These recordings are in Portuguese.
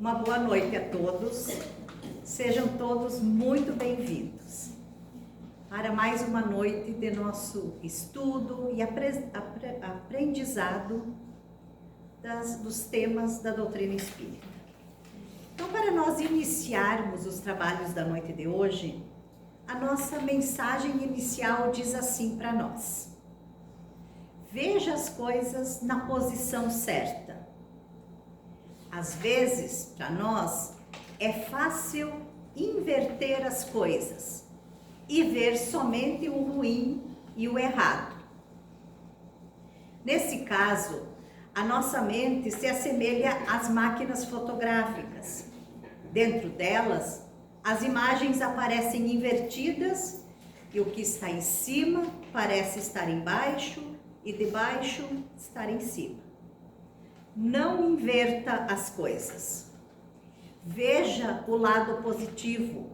Uma boa noite a todos, sejam todos muito bem-vindos para mais uma noite de nosso estudo e aprendizado dos temas da doutrina espírita. Então, para nós iniciarmos os trabalhos da noite de hoje, a nossa mensagem inicial diz assim para nós: veja as coisas na posição certa. Às vezes, para nós, é fácil inverter as coisas e ver somente o ruim e o errado. Nesse caso, a nossa mente se assemelha às máquinas fotográficas. Dentro delas, as imagens aparecem invertidas e o que está em cima parece estar embaixo e de baixo estar em cima. Não inverta as coisas. Veja o lado positivo.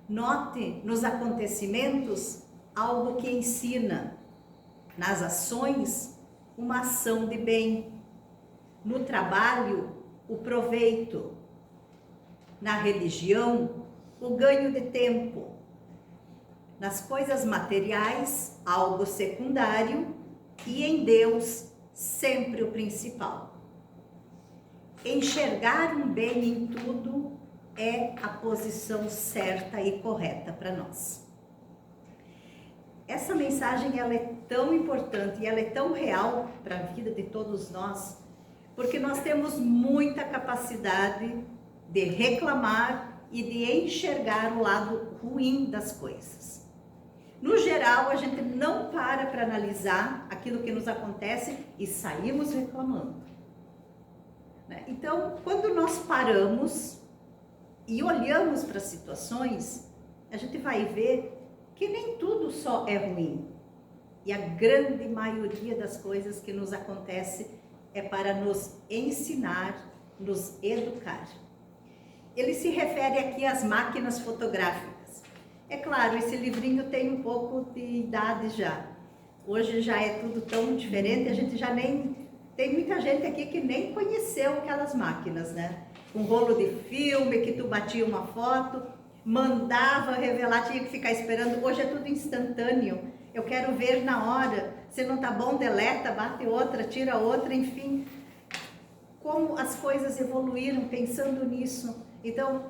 Note nos acontecimentos algo que ensina. Nas ações, uma ação de bem. No trabalho, o proveito. Na religião, o ganho de tempo. Nas coisas materiais, algo secundário. E em Deus, sempre o principal. Enxergar um bem em tudo é a posição certa e correta para nós. Essa mensagem ela é tão importante e ela é tão real para a vida de todos nós, porque nós temos muita capacidade de reclamar e de enxergar o lado ruim das coisas. No geral, a gente não para analisar aquilo que nos acontece e saímos reclamando. Então, quando nós paramos e olhamos para as situações, a gente vai ver que nem tudo só é ruim. E a grande maioria das coisas que nos acontece é para nos ensinar, nos educar. Ele se refere aqui às máquinas fotográficas. É claro, esse livrinho tem um pouco de idade já. Hoje já é tudo tão diferente, a gente já nem... Tem muita gente aqui que nem conheceu aquelas máquinas, né? Um rolo de filme que tu batia uma foto, mandava revelar, tinha que ficar esperando. Hoje é tudo instantâneo. Eu quero ver na hora. Se não tá bom, deleta, bate outra, tira outra, enfim. Como as coisas evoluíram pensando nisso. Então,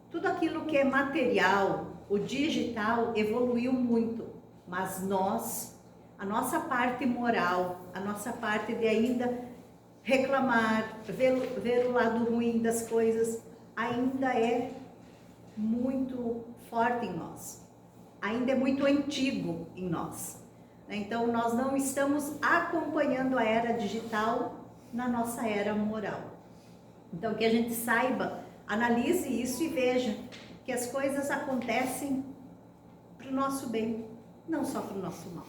tudo aquilo que é material, o digital evoluiu muito, mas nós, a nossa parte moral, a nossa parte de ainda reclamar, ver o lado ruim das coisas, ainda é muito forte em nós, ainda é muito antigo em nós. Então, nós não estamos acompanhando a era digital na nossa era moral. Então, que a gente saiba, analise isso e veja que as coisas acontecem para o nosso bem, não só para o nosso mal.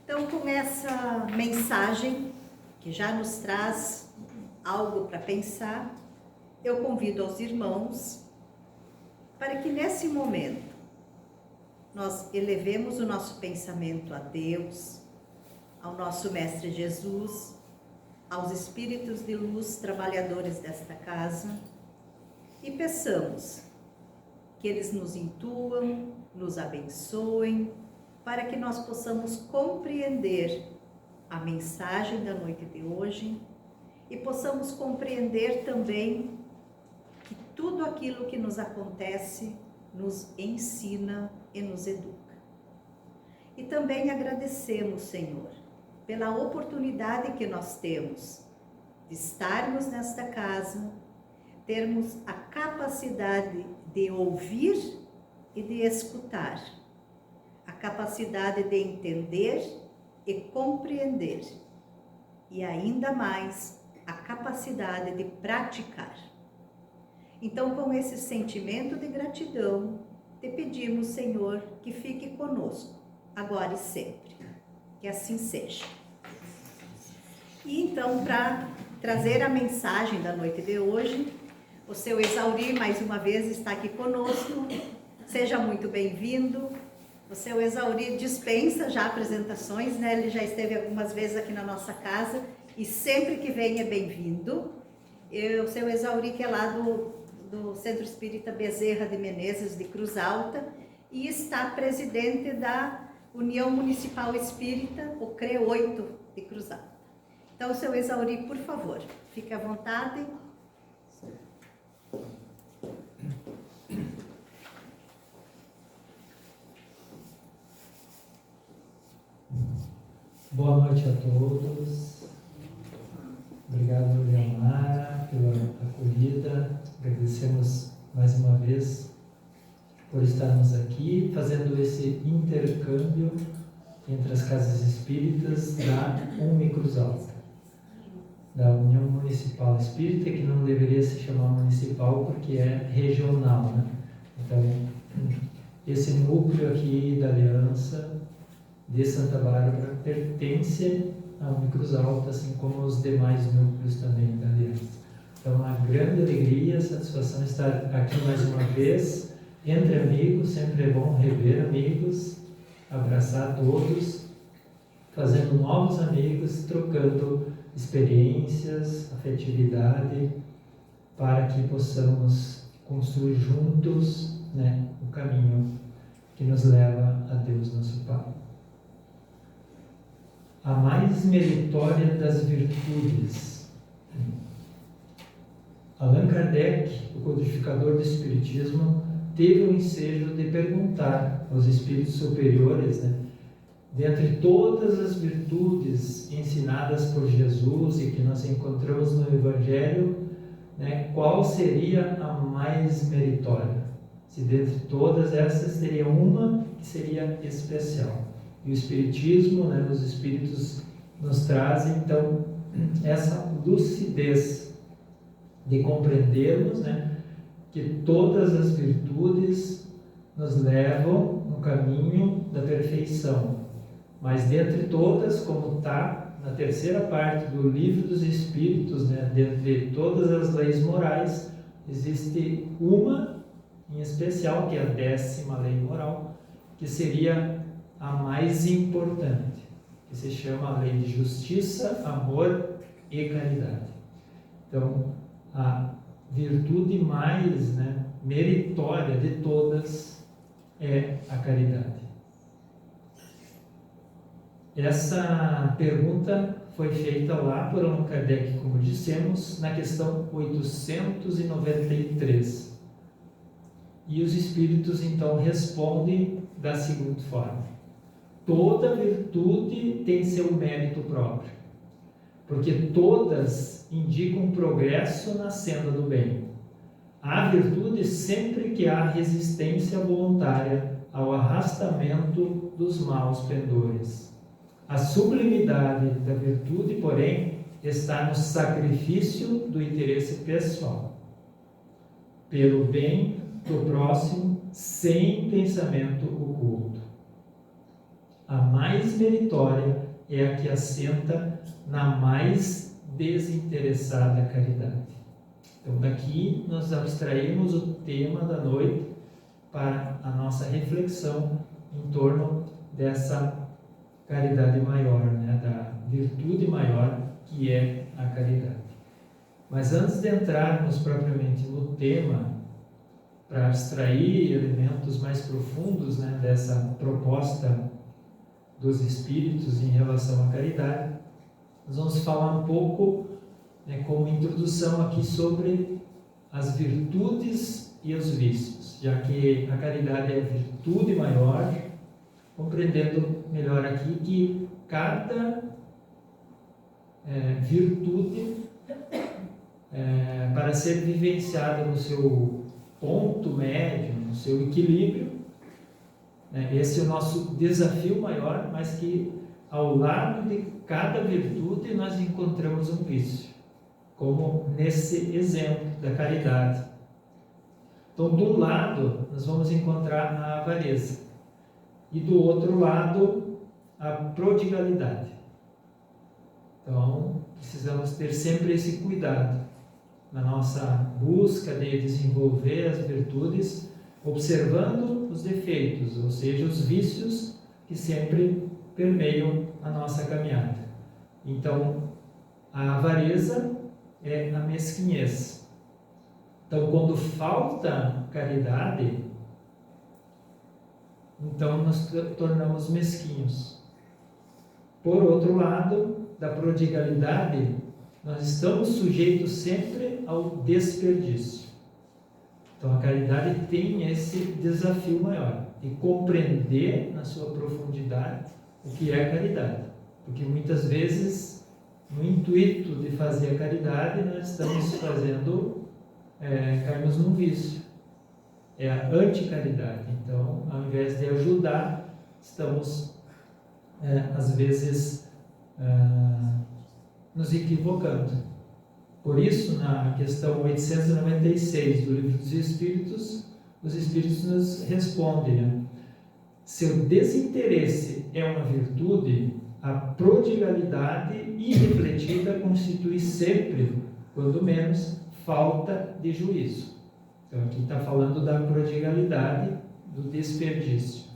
Então, com essa mensagem, que já nos traz algo para pensar, eu convido aos irmãos para que nesse momento nós elevemos o nosso pensamento a Deus, ao nosso Mestre Jesus, aos espíritos de luz trabalhadores desta casa, e peçamos que eles nos intuam, nos abençoem, para que nós possamos compreender a mensagem da noite de hoje e possamos compreender também que tudo aquilo que nos acontece nos ensina e nos educa. E também agradecemos, Senhor, pela oportunidade que nós temos de estarmos nesta casa, termos a capacidade de ouvir e de escutar, a capacidade de entender e compreender, e ainda mais a capacidade de praticar. Então, com esse sentimento de gratidão, te pedimos, Senhor, que fique conosco, agora e sempre. Que assim seja. E então, para trazer a mensagem da noite de hoje, o seu Exauri, mais uma vez, está aqui conosco. Seja muito bem-vindo. O seu Exauri dispensa já apresentações, né? Ele já esteve algumas vezes aqui na nossa casa e sempre que vem é bem-vindo. O seu Exauri, que é lá do Centro Espírita Bezerra de Menezes, de Cruz Alta, e está presidente da União Municipal Espírita, o CRE 8 de Cruz Alta. Então, seu Exauri, por favor, fique à vontade. Boa noite a todos. Obrigado, Leonara, pela acolhida. Agradecemos mais uma vez por estarmos aqui fazendo esse intercâmbio entre as casas espíritas da Cruz Alta, da União Municipal Espírita, que não deveria se chamar municipal porque é regional, né? Então, esse núcleo aqui da Aliança de Santa Bárbara pertence à Cruz Alta, assim como os demais núcleos também da Aliança. Então, uma grande alegria, satisfação estar aqui mais uma vez, entre amigos. Sempre é bom rever amigos, abraçar todos, fazendo novos amigos, trocando experiências, afetividade, para que possamos construir juntos, né, o caminho que nos leva a Deus, nosso Pai. A mais meritória das virtudes. Allan Kardec, o codificador do Espiritismo, teve o ensejo de perguntar aos espíritos superiores, né, dentre todas as virtudes ensinadas por Jesus e que nós encontramos no Evangelho, né, qual seria a mais meritória? Se dentre todas essas teria uma que seria especial. E o Espiritismo, né, os Espíritos nos trazem, então, essa lucidez de compreendermos, né, que todas as virtudes nos levam no caminho da perfeição. Mas dentre todas, como está na terceira parte do Livro dos Espíritos, né, dentre todas as leis morais, existe uma em especial, que é a 10ª lei moral, que seria a mais importante, que se chama a lei de justiça, amor e caridade. Então, a virtude mais, né, meritória de todas é a caridade. Essa pergunta foi feita lá por Allan Kardec, como dissemos, na questão 893. E os espíritos então respondem da seguinte forma: toda virtude tem seu mérito próprio, porque todas indicam progresso na senda do bem. Há virtude sempre que há resistência voluntária ao arrastamento dos maus pendores. A sublimidade da virtude, porém, está no sacrifício do interesse pessoal, pelo bem do próximo, sem pensamento oculto. A mais meritória é a que assenta na mais desinteressada caridade. Então, daqui nós abstraímos o tema da noite para a nossa reflexão em torno dessa caridade maior, né, da virtude maior que é a caridade. Mas antes de entrarmos propriamente no tema, para abstrair elementos mais profundos, né, dessa proposta dos Espíritos em relação à caridade, nós vamos falar um pouco, né, como introdução aqui sobre as virtudes e os vícios, já que a caridade é a virtude maior, compreendendo melhor aqui que cada virtude, para ser vivenciada no seu ponto médio, no seu equilíbrio, né, esse é o nosso desafio maior, mas que ao lado de cada virtude nós encontramos um vício, como nesse exemplo da caridade. Então, de um lado nós vamos encontrar a avareza e do outro lado a prodigalidade. Então, precisamos ter sempre esse cuidado na nossa busca de desenvolver as virtudes, observando os defeitos, ou seja, os vícios que sempre permeiam a nossa caminhada. Então, a avareza é a mesquinhez. Então, quando falta caridade, então nos tornamos mesquinhos. Por outro lado, da prodigalidade, nós estamos sujeitos sempre ao desperdício. Então, a caridade tem esse desafio maior, de compreender na sua profundidade o que é a caridade. Porque muitas vezes, no intuito de fazer a caridade, nós estamos caímos num vício. É a anticaridade. Então, ao invés de ajudar, estamos, às vezes, nos equivocando. Por isso, na questão 896 do Livro dos Espíritos, os Espíritos nos respondem, né? Se o desinteresse é uma virtude, a prodigalidade irrefletida constitui sempre, quando menos, falta de juízo. Então, aqui está falando da prodigalidade, do desperdício.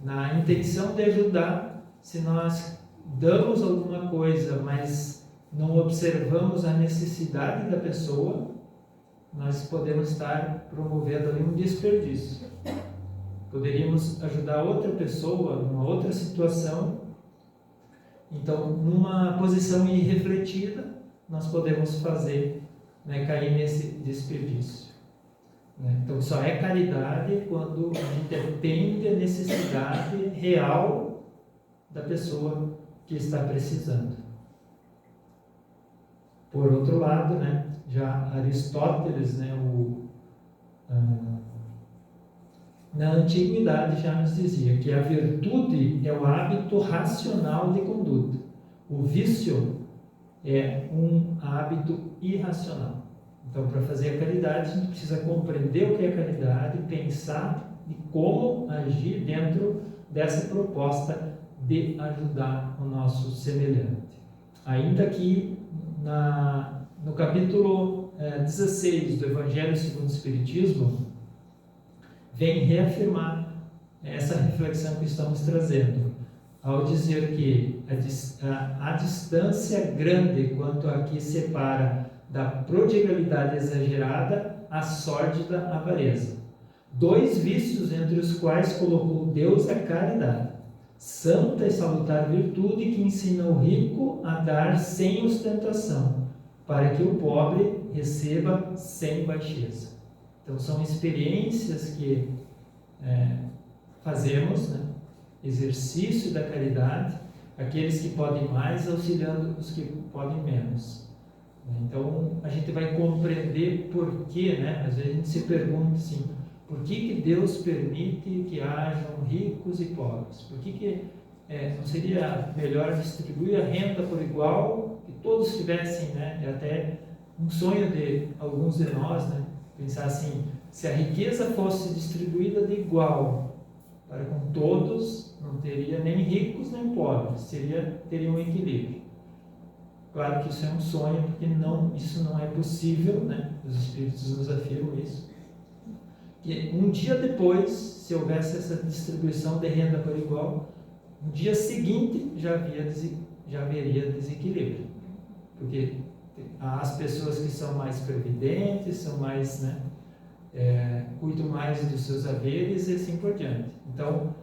Na intenção de ajudar, se nós damos alguma coisa, mas não observamos a necessidade da pessoa, nós podemos estar promovendo ali um desperdício. Poderíamos ajudar outra pessoa numa outra situação, então, numa posição irrefletida, nós podemos fazer, cair nesse desperdício. Então, só é caridade quando a gente atende a necessidade real da pessoa que está precisando. Por outro lado, já Aristóteles, na antiguidade já nos dizia que a virtude é o hábito racional de conduta. O vício é um hábito irracional. Então, para fazer a caridade, a gente precisa compreender o que é caridade, pensar e como agir dentro dessa proposta de ajudar o nosso semelhante. Ainda que no capítulo 16 do Evangelho segundo o Espiritismo, vem reafirmar essa reflexão que estamos trazendo, ao dizer que a distância grande quanto a que separa da prodigalidade exagerada à sórdida avareza. 2 vícios entre os quais colocou Deus a caridade, santa e salutar virtude que ensina o rico a dar sem ostentação, para que o pobre receba sem baixeza. Então, são experiências que fazemos, exercício da caridade, aqueles que podem mais auxiliando os que podem menos. Então, a gente vai compreender por quê, às vezes a gente se pergunta assim, por que Deus permite que hajam ricos e pobres? Por que não seria melhor distribuir a renda por igual, que todos tivessem, é até um sonho de alguns de nós, pensar assim, se a riqueza fosse distribuída de igual para com todos, não teria nem ricos nem pobres, teria um equilíbrio. Claro que isso é um sonho, porque isso não é possível, Os Espíritos nos afirmam isso. Que um dia depois, se houvesse essa distribuição de renda por igual, no dia seguinte já haveria desequilíbrio. Porque as pessoas que são mais previdentes, são mais, cuidam mais dos seus haveres e assim por diante. Então,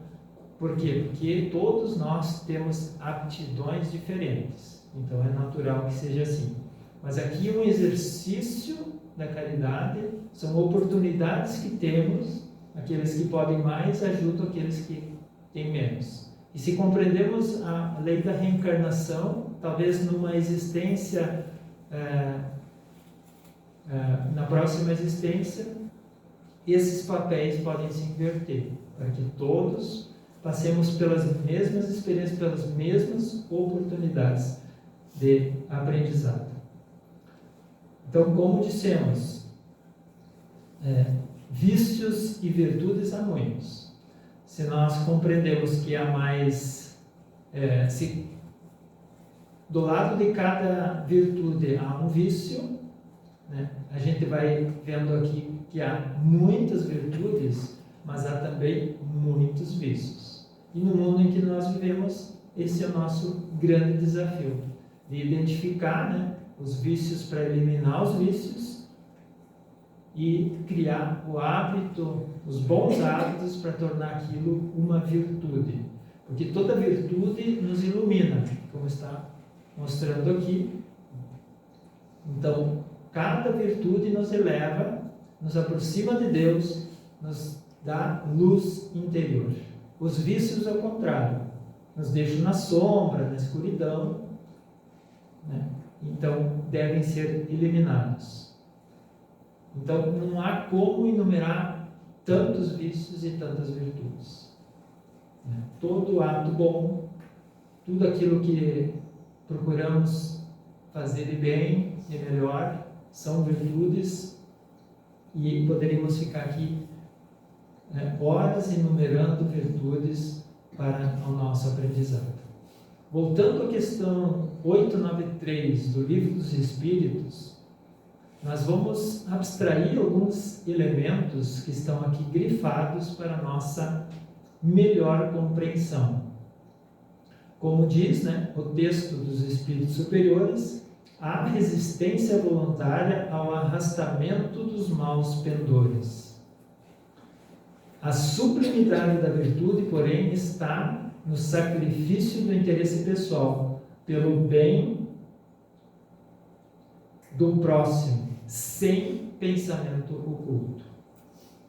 por quê? Porque todos nós temos aptidões diferentes. Então, é natural que seja assim. Mas aqui um exercício da caridade são oportunidades que temos, aqueles que podem mais ajudam aqueles que têm menos. E se compreendemos a lei da reencarnação, talvez numa existência, na próxima existência, esses papéis podem se inverter, para que todos passemos pelas mesmas experiências, pelas mesmas oportunidades de aprendizado. Então, como dissemos, vícios e virtudes há muitos. Se nós compreendemos que há mais, do lado de cada virtude há um vício, a gente vai vendo aqui que há muitas virtudes, mas há também muitos vícios. E no mundo em que nós vivemos, esse é o nosso grande desafio, de identificar, né, os vícios para eliminar os vícios e criar o hábito, os bons hábitos para tornar aquilo uma virtude. Porque toda virtude nos ilumina, como está mostrando aqui. Então, cada virtude nos eleva, nos aproxima de Deus, nos dá luz interior. Os vícios, ao contrário, nos deixam na sombra, na escuridão, né? Então, devem ser eliminados. Então, não há como enumerar tantos vícios e tantas virtudes. Todo ato bom, tudo aquilo que procuramos fazer de bem e melhor, são virtudes, e poderíamos ficar aqui horas enumerando virtudes para o nosso aprendizado. Voltando à questão 893 do Livro dos Espíritos, nós vamos abstrair alguns elementos que estão aqui grifados para a nossa melhor compreensão. Como diz, o texto dos Espíritos Superiores, há resistência voluntária ao arrastamento dos maus pendores. A sublimidade da virtude, porém, está no sacrifício do interesse pessoal, pelo bem do próximo, sem pensamento oculto.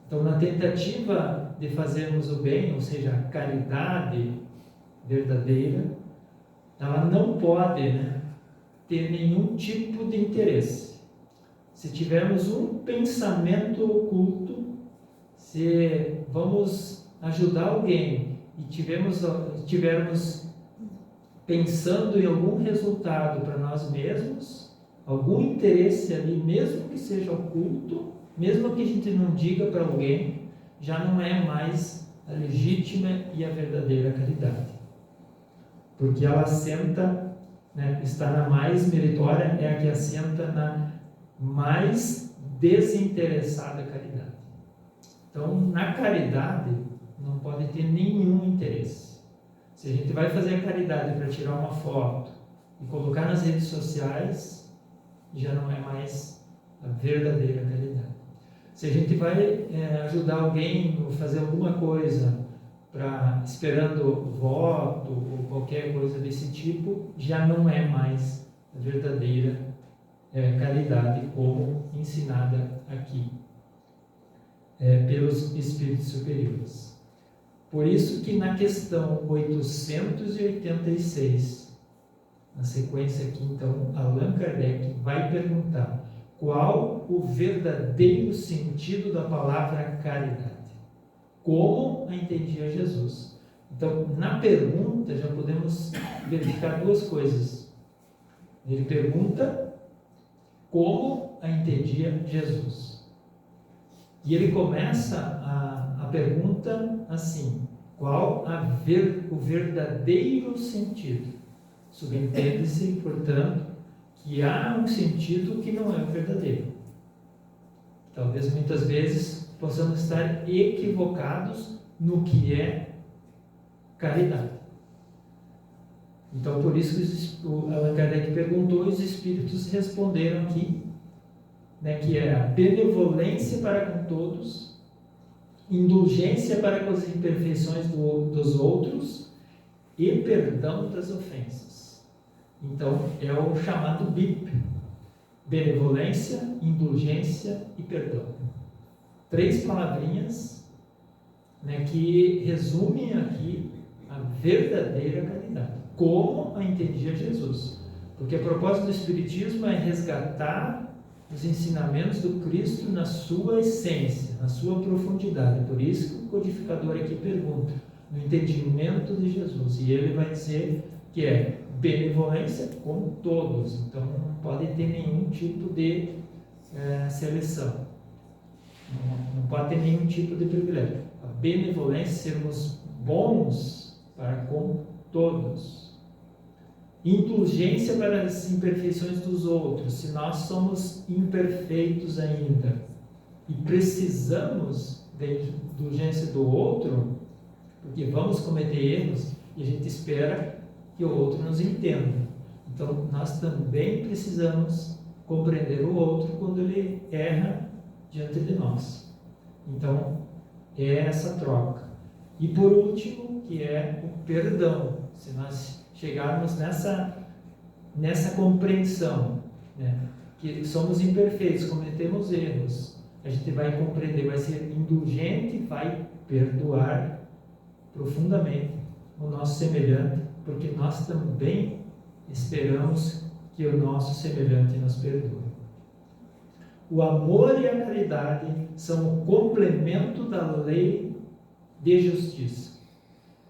Então, na tentativa de fazermos o bem, ou seja, a caridade verdadeira, ela não pode ter nenhum tipo de interesse. Se tivermos um pensamento oculto, se vamos ajudar alguém e tivermos pensando em algum resultado para nós mesmos, algum interesse ali, mesmo que seja oculto, mesmo que a gente não diga para alguém, já não é mais a legítima e a verdadeira caridade. Porque ela assenta, está na mais meritória, é a que assenta na mais desinteressada caridade. Então, na caridade, não pode ter nenhum interesse. Se a gente vai fazer a caridade para tirar uma foto e colocar nas redes sociais, já não é mais a verdadeira caridade. Se a gente vai ajudar alguém ou fazer alguma coisa esperando voto ou qualquer coisa desse tipo, já não é mais a verdadeira caridade como ensinada aqui pelos Espíritos Superiores. Por isso que na questão 886, na sequência aqui, então, Allan Kardec vai perguntar qual o verdadeiro sentido da palavra caridade. Como a entendia Jesus. Então, na pergunta, já podemos verificar duas coisas. Ele pergunta como a entendia Jesus. E ele começa a pergunta assim: qual o verdadeiro sentido? Subentende-se, portanto, que há um sentido que não é o verdadeiro. Talvez muitas vezes possamos estar equivocados no que é caridade. Então, por isso que o Allan Kardec perguntou e os Espíritos responderam aqui, que é a benevolência para com todos, indulgência para com as imperfeições dos outros e perdão das ofensas. Então, é o chamado BIP: benevolência, indulgência e perdão. 3 palavrinhas que resumem aqui a verdadeira caridade, como a entendia Jesus. Porque a proposta do Espiritismo é resgatar os ensinamentos do Cristo na sua essência, na sua profundidade. Por isso que o codificador aqui pergunta, no entendimento de Jesus. E ele vai dizer que é benevolência com todos. Então não pode ter nenhum tipo de seleção. Não pode ter nenhum tipo de privilégio. A benevolência, sermos bons para com todos. Indulgência para as imperfeições dos outros. Se nós somos imperfeitos ainda e precisamos da indulgência do outro, porque vamos cometer erros e a gente espera que o outro nos entenda. Então, nós também precisamos compreender o outro quando ele erra diante de nós. Então, é essa troca. E por último, que é o perdão. Se nós chegarmos nessa compreensão, né, que somos imperfeitos, cometemos erros, a gente vai compreender, vai ser indulgente, vai perdoar profundamente o nosso semelhante, porque nós também esperamos que o nosso semelhante nos perdoe. O amor e a caridade são o complemento da lei de justiça,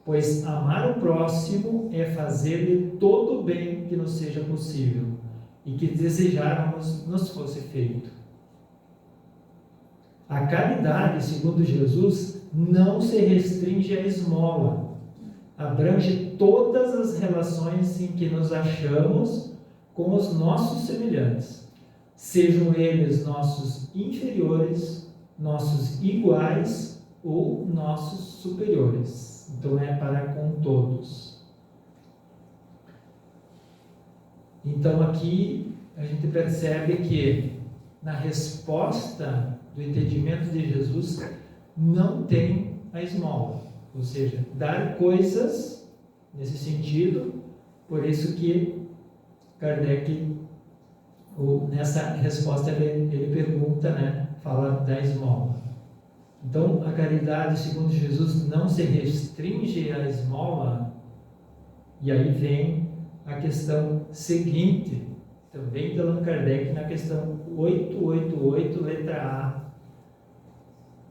pois amar o próximo é fazer-lhe todo o bem que nos seja possível e que desejáramos nos fosse feito. A caridade, segundo Jesus, não se restringe à esmola, abrange todas as relações em que nos achamos com os nossos semelhantes, sejam eles nossos inferiores, nossos iguais ou nossos superiores. Então é para com todos. Então aqui a gente percebe que na resposta do entendimento de Jesus não tem a esmola, ou seja, dar coisas nesse sentido. Por isso que Kardec, nessa resposta, ele pergunta, né, fala da esmola. Então, a caridade, segundo Jesus, não se restringe à esmola. E aí vem a questão seguinte, também de Allan Kardec, na questão 888, letra A.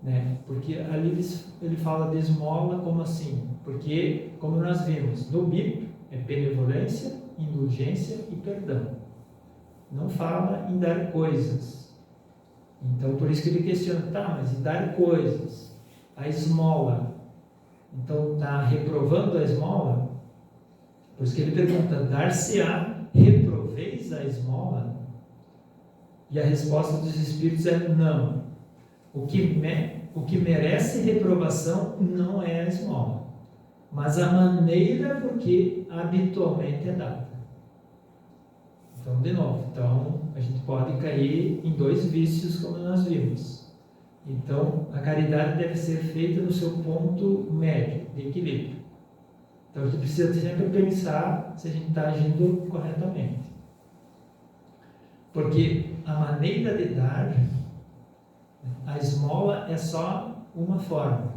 Né? Porque ali ele fala de esmola como assim? Porque, como nós vimos, no BIP é benevolência, indulgência e perdão. Não fala em dar coisas. Então, por isso que ele questiona, tá, mas e dar coisas? A esmola. Então, está reprovando a esmola? Por isso que ele pergunta, dar-se-á, reproveis a esmola? E a resposta dos Espíritos é não. O que merece reprovação não é a esmola, mas a maneira por que habitualmente é dada. Então, de novo, a gente pode cair em dois vícios, como nós vimos. Então, a caridade deve ser feita no seu ponto médio, de equilíbrio. Então, a gente precisa sempre pensar se a gente está agindo corretamente. Porque a maneira de dar, a esmola é só uma forma.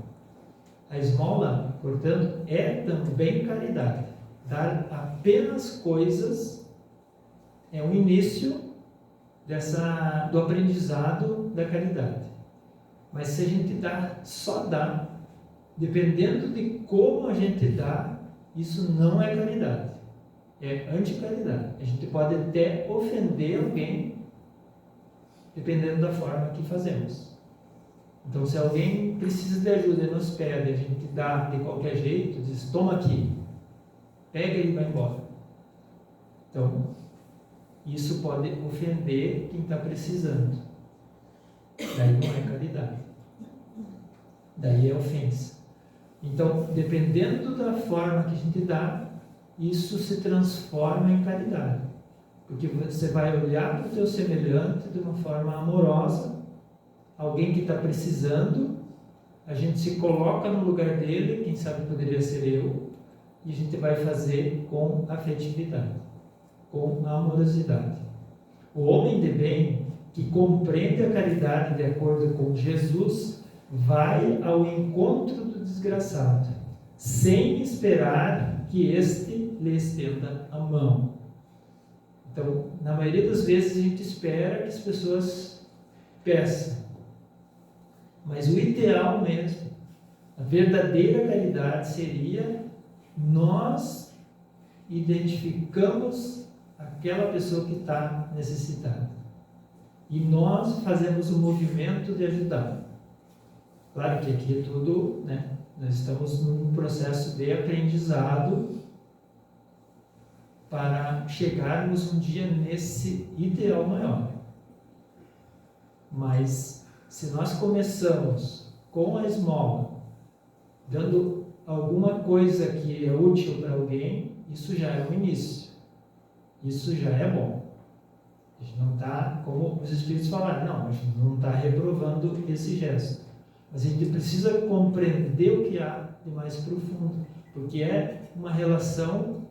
A esmola, portanto, é também caridade. Dar apenas coisas é o início do aprendizado da caridade. Mas se a gente só dá, dependendo de como a gente dá, isso não é caridade, é anticaridade. A gente pode até ofender alguém, dependendo da forma que fazemos. Então, se alguém precisa de ajuda e nos pede, a gente dá de qualquer jeito, diz, toma aqui, pega e vai embora. Então, isso pode ofender quem está precisando. Daí não é caridade. Daí é ofensa. Então, dependendo da forma que a gente dá, isso se transforma em caridade. Porque você vai olhar para o teu semelhante de uma forma amorosa, alguém que está precisando, a gente se coloca no lugar dele, quem sabe poderia ser eu, e a gente vai fazer com afetividade, com amorosidade. O homem de bem, que compreende a caridade de acordo com Jesus, vai ao encontro do desgraçado, sem esperar que este lhe estenda a mão. Então, na maioria das vezes, a gente espera que as pessoas peçam. Mas o ideal mesmo, a verdadeira caridade seria nós identificamos aquela pessoa que está necessitada e nós fazemos o movimento de ajudar. Claro que aqui é tudo, né? Nós estamos num processo de aprendizado para chegarmos um dia nesse ideal maior. Mas se nós começamos com a esmola, dando alguma coisa que é útil para alguém, isso já é um início. Isso já é bom. A gente não está, como os Espíritos falaram, não, a gente não está reprovando esse gesto. Mas a gente precisa compreender o que há de mais profundo, porque é uma relação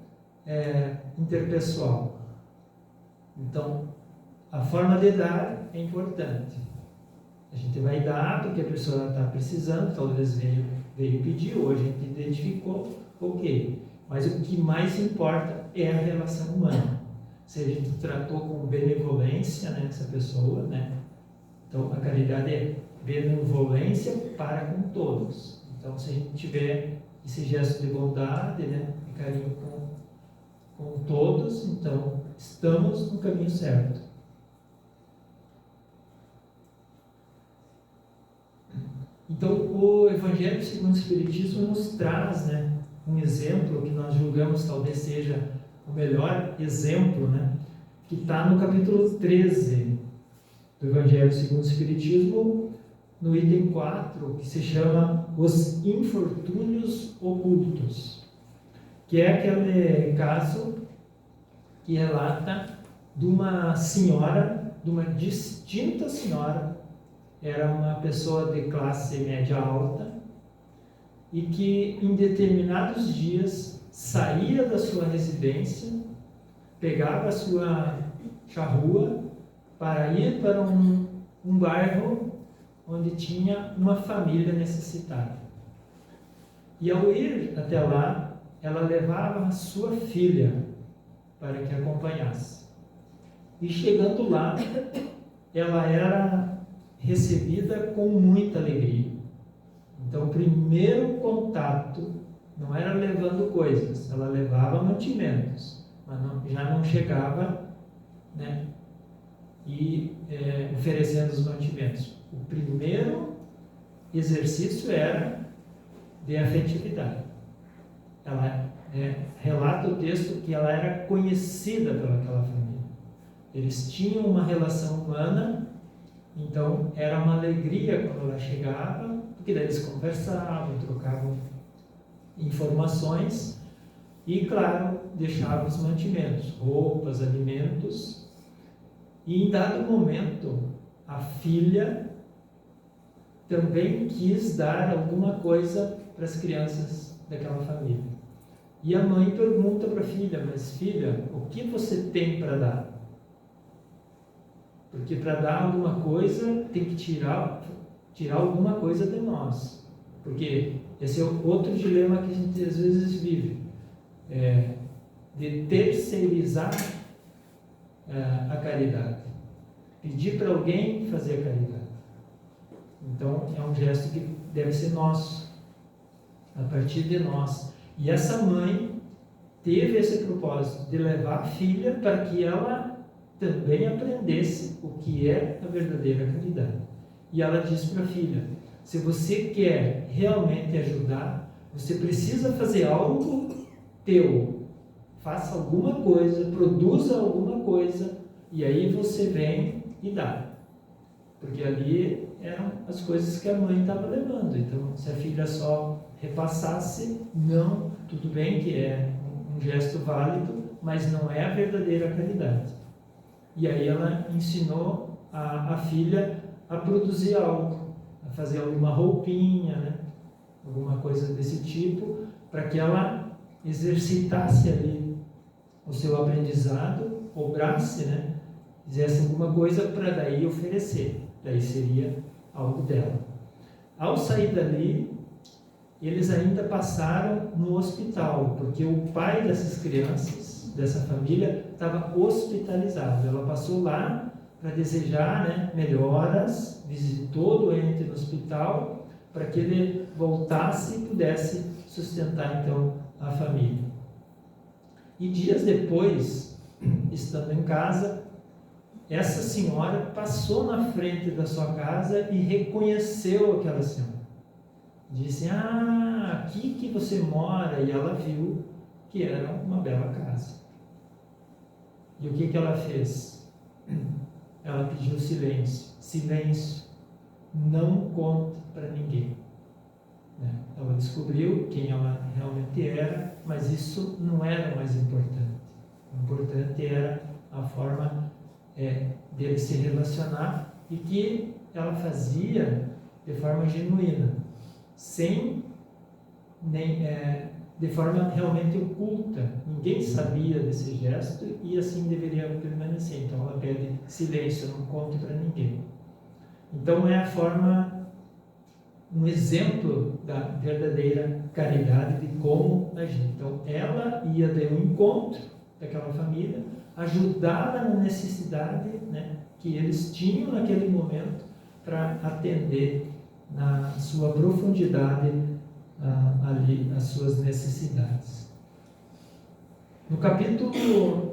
interpessoal. Então, a forma de dar é importante. A gente vai dar porque a pessoa está precisando, talvez veio pedir, ou a gente identificou, ok. Mas o que mais importa é a relação humana. Se a gente tratou com benevolência, né, essa pessoa, né? Então, a caridade é benevolência para com todos. Então, se a gente tiver esse gesto de bondade, né, de carinho com todos, então estamos no caminho certo. Então, o Evangelho segundo o Espiritismo nos traz, né, um exemplo que nós julgamos talvez seja o melhor exemplo, né, que está no capítulo 13 do Evangelho segundo o Espiritismo, no item 4, que se chama Os Infortúnios Ocultos, que é aquele caso que relata de uma senhora, de uma distinta senhora, era uma pessoa de classe média alta, e que em determinados dias saía da sua residência, pegava a sua charrua para ir para um bairro onde tinha uma família necessitada. E ao ir até lá, ela levava a sua filha para que acompanhasse. E chegando lá, ela era recebida com muita alegria. Então, o primeiro contato não era levando coisas, ela levava mantimentos, mas já não chegava, né, e oferecendo os mantimentos. O primeiro exercício era de afetividade. Ela relata o texto que ela era conhecida pelaquela família. Eles tinham uma relação humana, então era uma alegria quando ela chegava, porque daí eles conversavam, trocavam informações e, claro, deixavam os mantimentos, roupas, alimentos. E em dado momento, a filha também quis dar alguma coisa para as crianças daquela família. E a mãe pergunta para a filha: mas filha, o que você tem para dar? Porque para dar alguma coisa tem que tirar alguma coisa de nós. Porque esse é outro dilema que a gente às vezes vive, de terceirizar a caridade. Pedir para alguém fazer a caridade. Então é um gesto que deve ser nosso, a partir de nós. E essa mãe teve esse propósito de levar a filha para que ela também aprendesse o que é a verdadeira caridade. E ela diz para a filha: se você quer realmente ajudar, você precisa fazer algo teu. Faça alguma coisa, produza alguma coisa, e aí você vem e dá. Porque ali eram as coisas que a mãe estava levando. Então, se a filha só repassasse, não, tudo bem que é um gesto válido, mas não é a verdadeira caridade. E aí ela ensinou a filha a produzir algo, a fazer alguma roupinha, né? Alguma coisa desse tipo, para que ela exercitasse ali o seu aprendizado, obrasse, né? Fizesse alguma coisa para daí oferecer, daí seria algo dela. Ao sair dali, eles ainda passaram no hospital, porque o pai dessas crianças, dessa família, estava hospitalizado. Ela passou lá para desejar, né, melhoras, visitou o doente no hospital, para que ele voltasse e pudesse sustentar então a família. E dias depois, estando em casa, essa senhora passou na frente da sua casa e reconheceu aquela senhora. Disse: ah, aqui que você mora. E ela viu que era uma bela casa. E o que ela fez? Ela pediu silêncio. Silêncio. Não conte para ninguém. Ela descobriu quem ela realmente era, mas isso não era o mais importante. O importante era a forma dele se relacionar e que ela fazia de forma genuína, sem de forma realmente oculta. Ninguém sabia desse gesto e assim deveria permanecer. Então ela pede silêncio, não conte para ninguém. Então é a forma, um exemplo da verdadeira caridade, de como agir. Então ela ia ter um encontro daquela família, ajudá-la na necessidade, né, que eles tinham naquele momento, para atender na sua profundidade ali as suas necessidades. No capítulo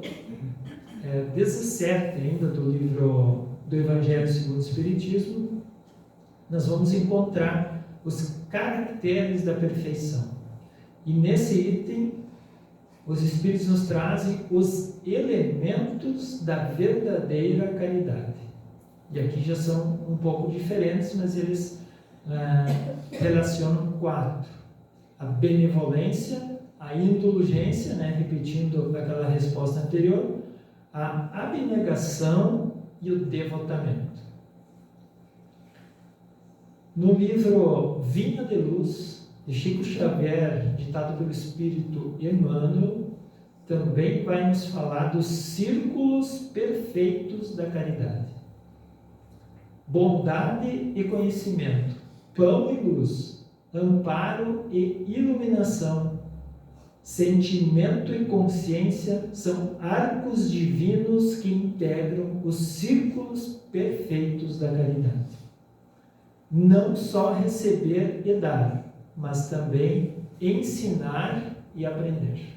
17 ainda do livro do Evangelho segundo o Espiritismo, nós vamos encontrar os caracteres da perfeição. E nesse item, os Espíritos nos trazem os elementos da verdadeira caridade. E aqui já são um pouco diferentes, mas eles relacionam 4. A benevolência, a indulgência, né, repetindo aquela resposta anterior, a abnegação e o devotamento. No livro Vinha de Luz, de Chico Xavier, ditado pelo Espírito Emmanuel, também vai nos falar dos círculos perfeitos da caridade. Bondade e conhecimento, pão e luz, amparo e iluminação, sentimento e consciência são arcos divinos que integram os círculos perfeitos da caridade. Não só receber e dar, mas também ensinar e aprender.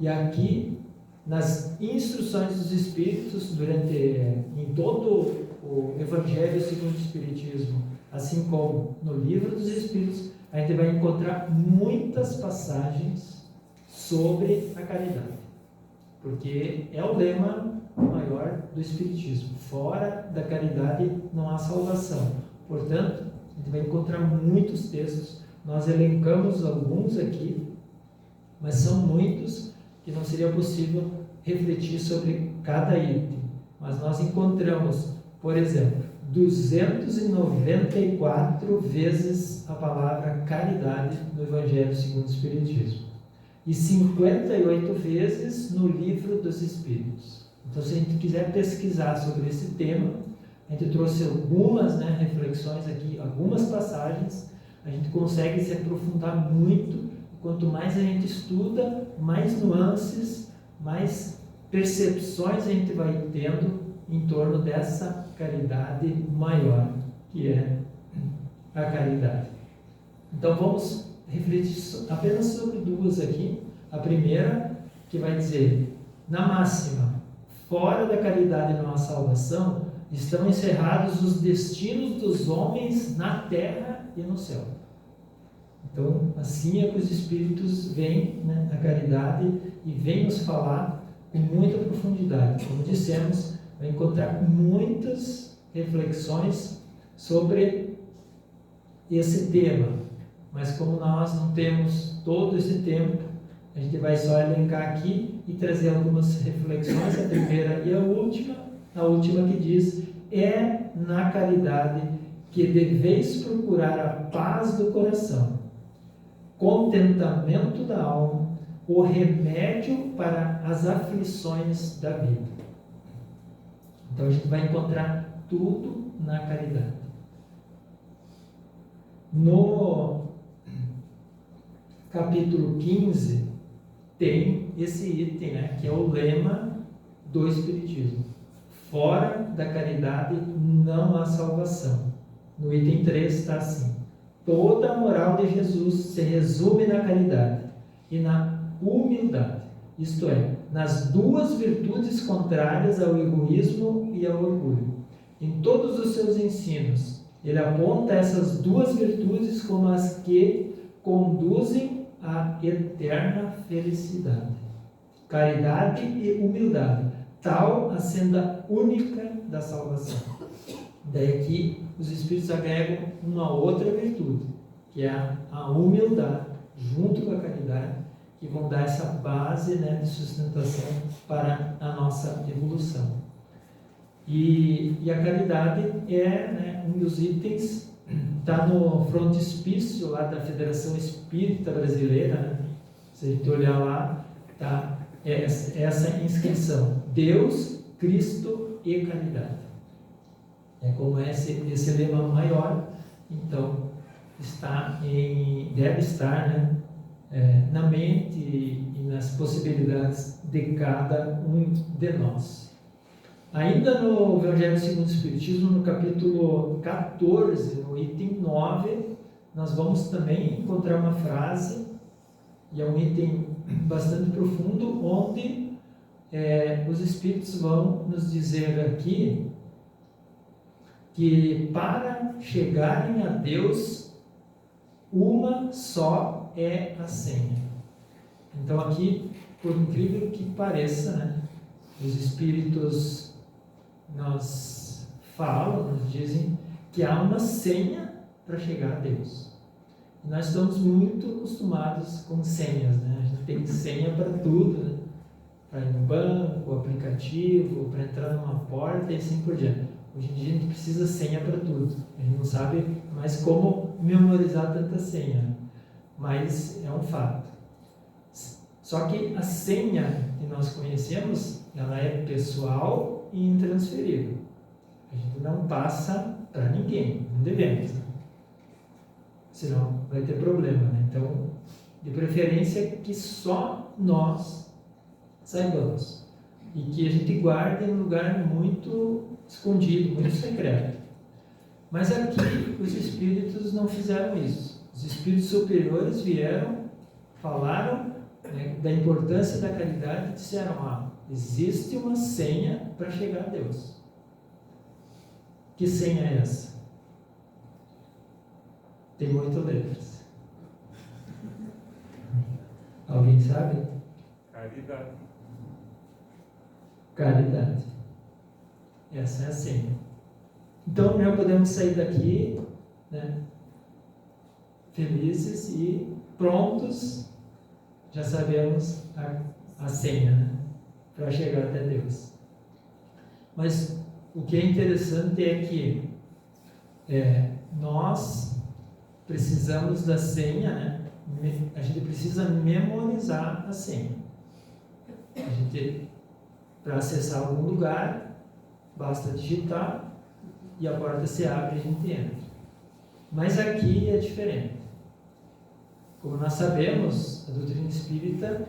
E aqui, nas instruções dos Espíritos, em todo o Evangelho segundo o Espiritismo, assim como no Livro dos Espíritos, a gente vai encontrar muitas passagens sobre a caridade, porque é o lema maior do Espiritismo: fora da caridade não há salvação. Portanto, a gente vai encontrar muitos textos. Nós elencamos alguns aqui, mas são muitos que não seria possível refletir sobre cada item. Mas nós encontramos, por exemplo, 294 vezes a palavra caridade no Evangelho segundo o Espiritismo e 58 vezes no Livro dos Espíritos. Então, se a gente quiser pesquisar sobre esse tema, a gente trouxe algumas reflexões aqui, algumas passagens. A gente consegue se aprofundar muito. Quanto mais a gente estuda, mais nuances, mais percepções a gente vai tendo em torno dessa caridade maior, que é a caridade. Então vamos refletir apenas sobre duas aqui. A primeira, que vai dizer, na máxima, fora da caridade não há salvação, estão encerrados os destinos dos homens na terra e no céu. Então, assim é que os Espíritos veem a caridade e vêm nos falar com muita profundidade. Como dissemos, vai encontrar muitas reflexões sobre esse tema. Mas como nós não temos todo esse tempo, a gente vai só elencar aqui e trazer algumas reflexões, a primeira e a última que diz: é na caridade que deveis procurar a paz do coração, contentamento da alma, o remédio para as aflições da vida. Então a gente vai encontrar tudo na caridade. No capítulo 15 tem esse item, que é o lema do Espiritismo: fora da caridade não há salvação. No item 3 está assim: toda a moral de Jesus se resume na caridade e na humildade, isto é, nas duas virtudes contrárias ao egoísmo e ao orgulho. Em todos os seus ensinos, ele aponta essas duas virtudes como as que conduzem à eterna felicidade. Caridade e humildade, tal a senda única da salvação. Daí aqui os Espíritos agregam uma outra virtude, que é a humildade, junto com a caridade, que vão dar essa base, né, de sustentação para a nossa evolução. E a caridade é, né, um dos itens, está no frontispício lá da Federação Espírita Brasileira, né? Se a gente olhar lá, tá essa inscrição: Deus, Cristo e caridade. É como esse lema maior, então deve estar, né, na mente e nas possibilidades de cada um de nós. Ainda no Evangelho segundo o Espiritismo, no capítulo 14, no item 9, nós vamos também encontrar uma frase, e é um item bastante profundo, onde os Espíritos vão nos dizer aqui que para chegarem a Deus, uma só é a senha. Então aqui, por incrível que pareça, né, os Espíritos nos falam, nos dizem que há uma senha para chegar a Deus. E nós estamos muito acostumados com senhas, né? A gente tem senha para tudo, né? Para ir no banco, aplicativo, para entrar numa porta e assim por diante. Hoje em dia a gente precisa senha para tudo. A gente não sabe mais como memorizar tanta senha, mas é um fato. Só que a senha que nós conhecemos, ela é pessoal e intransferível. A gente não passa para ninguém, não devemos, né? Senão vai ter problema, né? Então, de preferência que só nós saibamos e que a gente guarde em um lugar muito escondido, muito secreto. Mas aqui os Espíritos não fizeram isso. Os Espíritos superiores vieram, falaram, né, da importância da caridade e disseram: existe uma senha para chegar a Deus. Que senha é essa? Tem 8 letras. Alguém sabe? Caridade. Caridade. Essa é a senha. Então já podemos sair daqui, né, felizes e prontos. Já sabemos a senha, né, para chegar até Deus. Mas o que é interessante é que nós precisamos da senha, né? A gente precisa memorizar a senha. A gente, para acessar algum lugar, basta digitar e a porta se abre e a gente entra. Mas aqui é diferente. Como nós sabemos, a doutrina espírita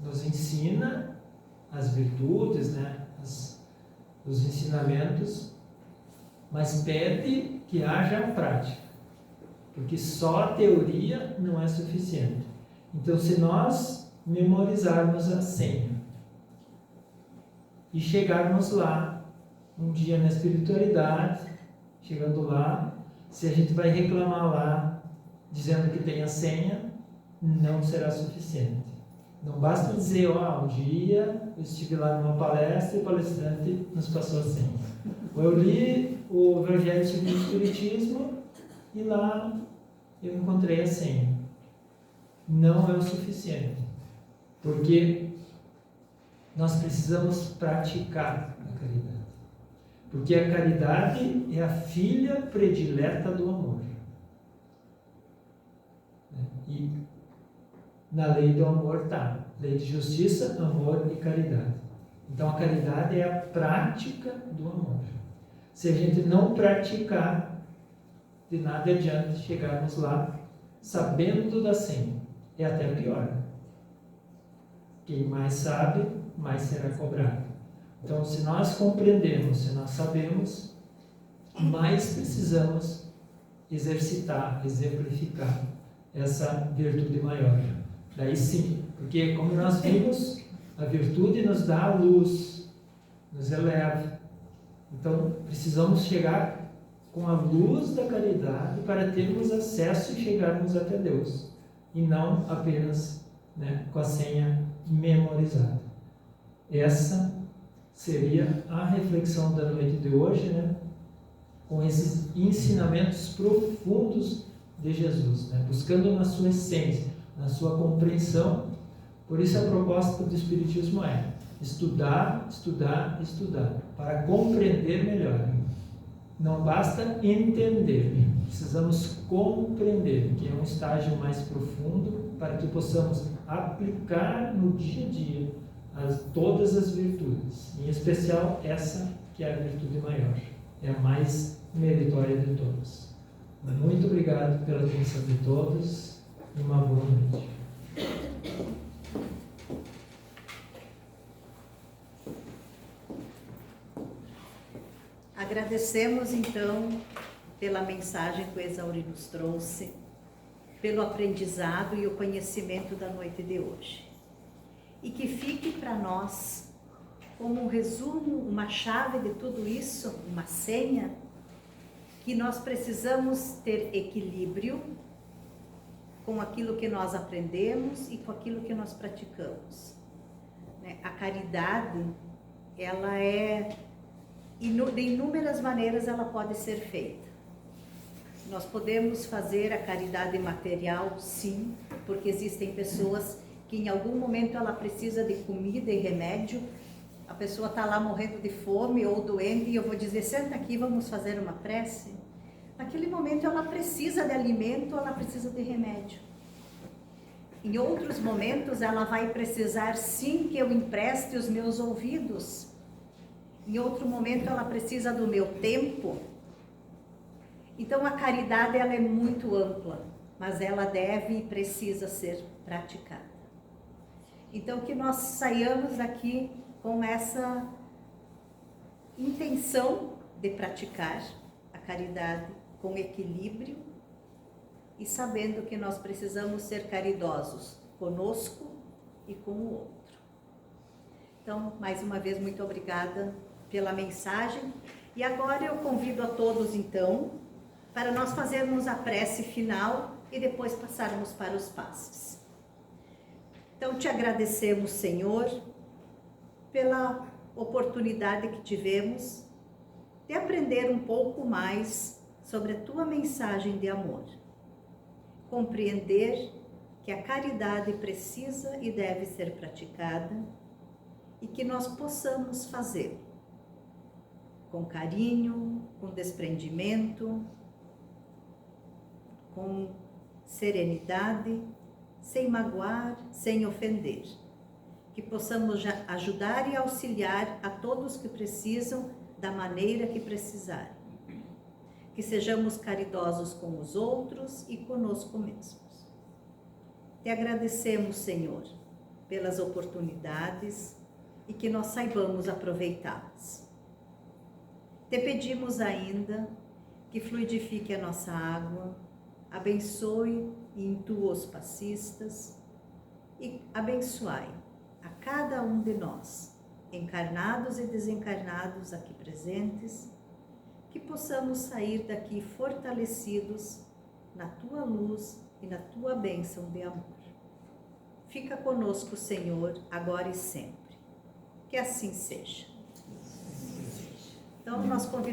nos ensina as virtudes, né, os ensinamentos, mas pede que haja prática, porque só a teoria não é suficiente. Então, se nós memorizarmos a senha e chegarmos lá um dia na espiritualidade, chegando lá, se a gente vai reclamar lá dizendo que tem a senha, não será suficiente. Não basta dizer: um dia eu estive lá numa palestra e o palestrante nos passou a senha. Ou eu li o Evangelho segundo o Espiritismo e lá eu encontrei a senha. Não é o suficiente, porque nós precisamos praticar a caridade. Porque a caridade é a filha predileta do amor. E na lei do amor está lei de justiça, amor e caridade. Então a caridade é a prática do amor. Se a gente não praticar, de nada adianta chegarmos lá sabendo da senha. É até pior. Quem mais sabe, mais será cobrado. Então, se nós compreendemos, se nós sabemos, mais precisamos exercitar, exemplificar essa virtude maior. Daí sim, porque como nós vimos, a virtude nos dá a luz, nos eleva. Então, precisamos chegar com a luz da caridade para termos acesso e chegarmos até Deus. E não apenas, né, com a senha memorizada. Essa seria a reflexão da noite de hoje, né? com esses ensinamentos profundos de Jesus, né? Buscando na sua essência, na sua compreensão. Por isso a proposta do Espiritismo é estudar, estudar, estudar, para compreender melhor. Não basta entender, precisamos compreender, que é um estágio mais profundo, para que possamos aplicar no dia a dia todas as virtudes, em especial essa que é a virtude maior, é a mais meritória de todas. Muito obrigado pela atenção de todos e uma boa noite. Agradecemos então pela mensagem que o Esauri nos trouxe, pelo aprendizado e o conhecimento da noite de hoje. E que fique para nós como um resumo, uma chave de tudo isso, uma senha, que nós precisamos ter equilíbrio com aquilo que nós aprendemos e com aquilo que nós praticamos. A caridade, ela é, de inúmeras maneiras ela pode ser feita. Nós podemos fazer a caridade material, sim, porque existem pessoas que em algum momento ela precisa de comida e remédio, a pessoa está lá morrendo de fome ou doente e eu vou dizer, senta aqui, vamos fazer uma prece. Naquele momento ela precisa de alimento, ela precisa de remédio. Em outros momentos ela vai precisar sim que eu empreste os meus ouvidos. Em outro momento ela precisa do meu tempo. Então a caridade ela é muito ampla, mas ela deve e precisa ser praticada. Então que nós saiamos daqui com essa intenção de praticar a caridade com equilíbrio e sabendo que nós precisamos ser caridosos conosco e com o outro. Então, mais uma vez, muito obrigada pela mensagem. E agora eu convido a todos, então, para nós fazermos a prece final e depois passarmos para os passes. Então, te agradecemos, Senhor, pela oportunidade que tivemos de aprender um pouco mais sobre a tua mensagem de amor. Compreender que a caridade precisa e deve ser praticada e que nós possamos fazer com carinho, com desprendimento, com serenidade, sem magoar, sem ofender. Que possamos ajudar e auxiliar a todos que precisam da maneira que precisarem. Que sejamos caridosos com os outros e conosco mesmos. Te agradecemos, Senhor, pelas oportunidades e que nós saibamos aproveitá-las. Te pedimos ainda que fluidifique a nossa água, abençoe e intua os passistas e abençoai a cada um de nós, encarnados e desencarnados aqui presentes, que possamos sair daqui fortalecidos na tua luz e na tua bênção de amor. Fica conosco, Senhor, agora e sempre. Que assim seja. Então, nós convidamos